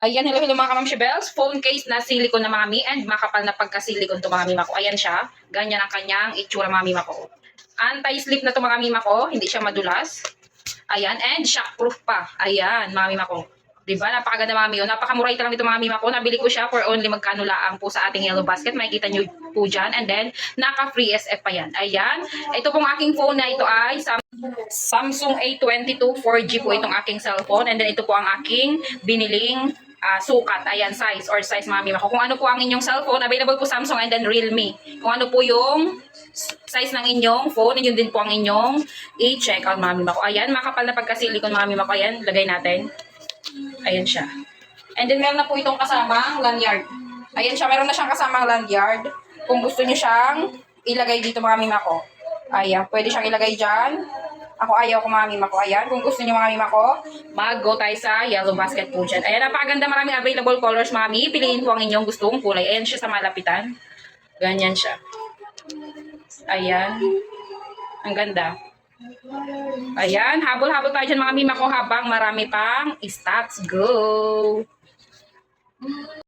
Ayan, hello, hello mga kamamshi bells. Phone case na silicone na mga mi and makapal na pagka-silicone to mga mima ko. Ayan siya. Ganyan ang kanyang itsura mga mima ko. Anti-slip na to mga mima ko. Hindi siya madulas. Ayan, and shockproof pa. Ayan, mga mima ko. Diba? Napakaganda mga mio. Napakamura ito lang dito mga mima ko. Nabili ko siya for only magkano laang po sa ating yellow basket. Makikita nyo po dyan. And then, naka-free SF pa yan. Ayan. Ito pong aking phone na ito ay Samsung A22 4G po itong aking cellphone. And then, ito po ang aking biniling sukat, ayan, size mga mima ko. Kung ano po ang inyong cellphone, available po Samsung and then Realme. Kung ano po yung size ng inyong phone, yun din po ang inyong i-check out mga mima ko. Ayan, makapal na pagka-silicone mga mima ko. Ayan, lagay natin. Ayan siya. And then meron na po itong kasamang lanyard. Ayan siya, meron na siyang kasamang lanyard. Kung gusto niyo siyang ilagay dito mga mima ko. Ayan, pwede siyang ilagay dyan. Ako ayaw ko mga mima ko. Ayan, kung gusto niyo mga mima ko, mag-go tayo sa yellow basket po dyan. Ayan, napakaganda, maraming available colors mga mami. Piliin po ang inyong gustong kulay. Ayan siya sa malapitan. Ganyan siya. Ayan. Ang ganda. Ayan, habol-habol tayo dyan mga mima ko habang marami pang stocks. Go!